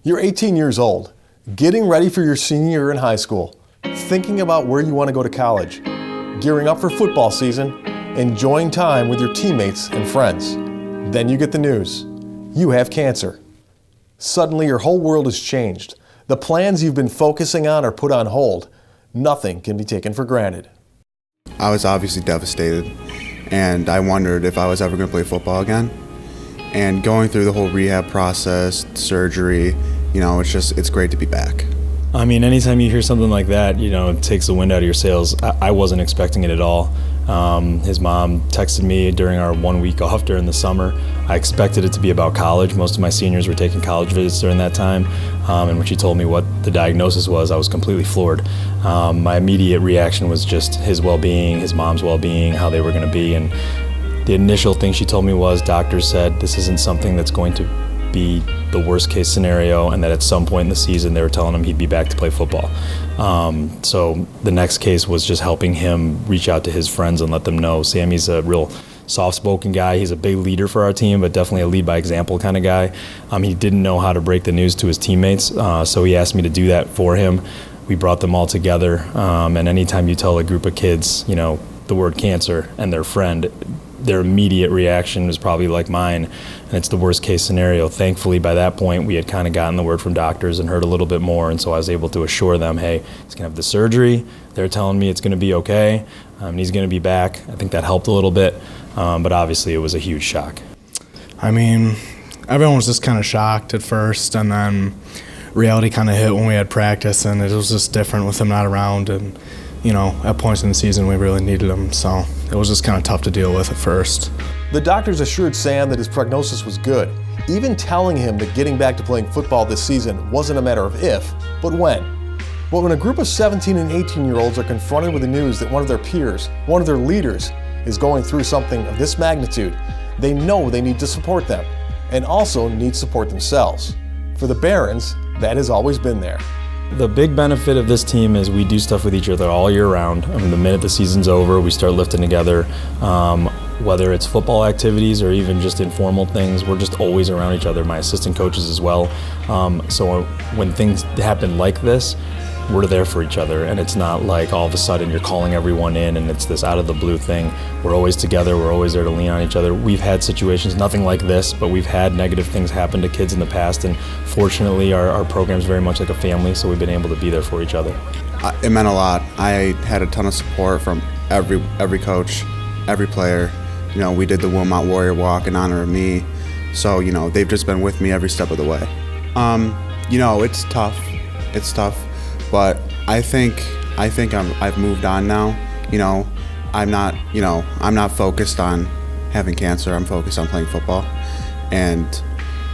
You're 18 years old, getting ready for your senior year in high school, thinking about where you want to go to college, gearing up for football season, enjoying time with your teammates and friends. Then you get the news. You have cancer. Suddenly your whole world has changed. The plans you've been focusing on are put on hold. Nothing can be taken for granted. I was obviously devastated, and I wondered if I was ever going to play football again. And going through the whole rehab process, surgery, it's great to be back. I mean, anytime you hear something like that, it takes the wind out of your sails. I wasn't expecting it at all. His mom texted me during our 1 week off during the summer. I expected it to be about college. Most of my seniors were taking college visits during that time. And when she told me what the diagnosis was, I was completely floored. My immediate reaction was just his well-being, his mom's well-being, how they were going to be. And the initial thing she told me was, doctors said this isn't something that's going to be the worst case scenario, and that at some point in the season they were telling him he'd be back to play football. So the next case was just helping him reach out to his friends and let them know. Sammy's a real soft-spoken guy. He's a big leader for our team, but definitely a lead-by-example kind of guy. He didn't know how to break the news to his teammates, so he asked me to do that for him. We brought them all together, and anytime you tell a group of kids, the word cancer and their friend, their immediate reaction was probably like mine, and it's the worst case scenario. Thankfully, by that point, we had kind of gotten the word from doctors and heard a little bit more, and so I was able to assure them, hey, he's going to have the surgery. They're telling me it's going to be okay, and he's going to be back. I think that helped a little bit, but obviously it was a huge shock. I mean, everyone was just kind of shocked at first, and then reality kind of hit when we had practice, and it was just different with him not around, and at points in the season we really needed him, so it was just kind of tough to deal with at first. The doctors assured Sam that his prognosis was good, even telling him that getting back to playing football this season wasn't a matter of if, but when. But when a group of 17 and 18-year-olds are confronted with the news that one of their peers, one of their leaders, is going through something of this magnitude, they know they need to support them, and also need support themselves. For the Barons, that has always been there. The big benefit of this team is we do stuff with each other all year round. I mean, the minute the season's over, we start lifting together. Whether it's football activities or even just informal things, we're just always around each other, my assistant coaches as well. So when things happen like this, we're there for each other, and it's not like all of a sudden you're calling everyone in and it's this out of the blue thing. We're always together, we're always there to lean on each other. We've had situations, nothing like this, but we've had negative things happen to kids in the past, and fortunately our program's very much like a family, so we've been able to be there for each other. It meant a lot. I had a ton of support from every coach, every player. We did the Wilmot Warrior Walk in honor of me, so they've just been with me every step of the way. It's tough. It's tough. But I think I've moved on now. I'm not focused on having cancer. I'm focused on playing football, and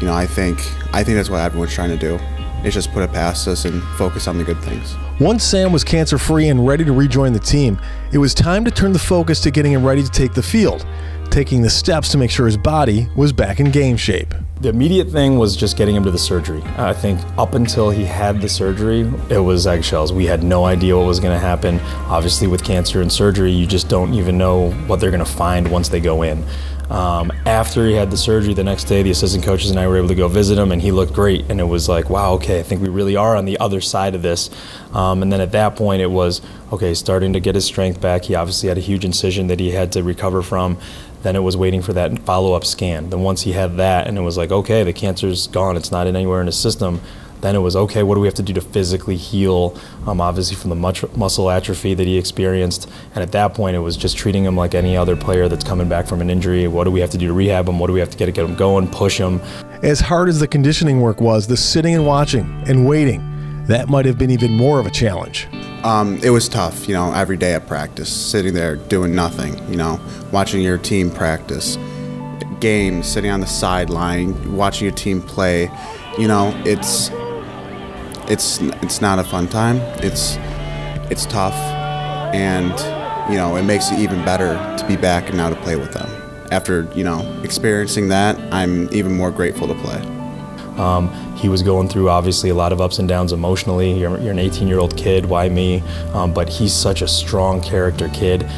I think that's what everyone's trying to do. Is just put it past us and focus on the good things. Once Sam was cancer-free and ready to rejoin the team, it was time to turn the focus to getting him ready to take the field, taking the steps to make sure his body was back in game shape. The immediate thing was just getting him to the surgery. I think up until he had the surgery, it was eggshells. We had no idea what was going to happen. Obviously, with cancer and surgery, you just don't even know what they're going to find once they go in. After he had the surgery, the next day, the assistant coaches and I were able to go visit him, and he looked great. And it was like, wow, okay, I think we really are on the other side of this. And then at that point, it was, okay, starting to get his strength back. He obviously had a huge incision that he had to recover from. Then it was waiting for that follow-up scan. Then once he had that, and it was like, okay, the cancer's gone, it's not anywhere in his system, then it was, okay, what do we have to do to physically heal, obviously from the muscle atrophy that he experienced. And at that point, it was just treating him like any other player that's coming back from an injury. What do we have to do to rehab him? What do we have to get him going, push him? As hard as the conditioning work was, the sitting and watching and waiting, that might have been even more of a challenge. It was tough, every day at practice, sitting there doing nothing, watching your team practice, games, sitting on the sideline, watching your team play. It's not a fun time. It's tough, and it makes it even better to be back and now to play with them. After experiencing that, I'm even more grateful to play. He was going through obviously a lot of ups and downs emotionally. You're an 18-year-old kid, why me? But he's such a strong character kid.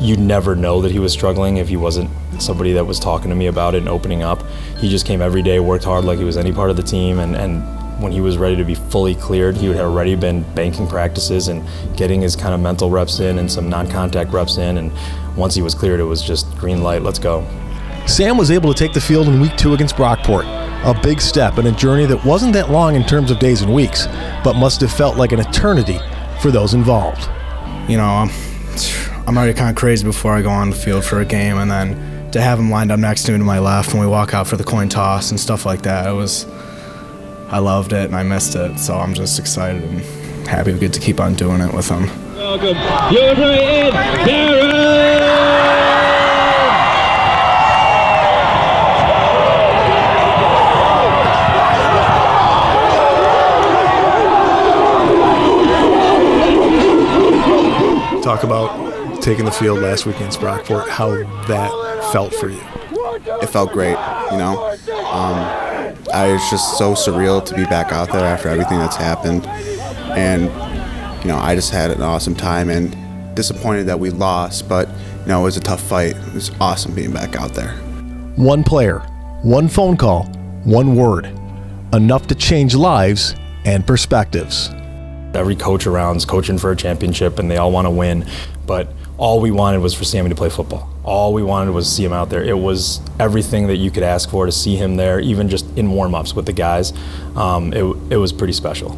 You'd never know that he was struggling if he wasn't somebody that was talking to me about it and opening up. He just came every day, worked hard like he was any part of the team, and when he was ready to be fully cleared, he had already been banking practices and getting his kind of mental reps in and some non-contact reps in, and once he was cleared, it was just green light, let's go. Sam was able to take the field in week 2 against Brockport, a big step in a journey that wasn't that long in terms of days and weeks, but must have felt like an eternity for those involved. You know, I'm already kind of crazy before I go on the field for a game, and then to have him lined up next to me to my left when we walk out for the coin toss and stuff like that, I loved it and I missed it, so I'm just excited and happy we get to keep on doing it with him. Welcome, your Brighton Baron! Talk about taking the field last week against Brockport, how that felt for you. It felt great, you know. It's just so surreal to be back out there after everything that's happened. And, you know, I just had an awesome time and disappointed that we lost, but, you know, it was a tough fight. It was awesome being back out there. One player, one phone call, one word, enough to change lives and perspectives. Every coach around's coaching for a championship and they all want to win, but all we wanted was for Sammy to play football. All we wanted was to see him out there. It was everything that you could ask for to see him there, even just in warm-ups with the guys. It was pretty special.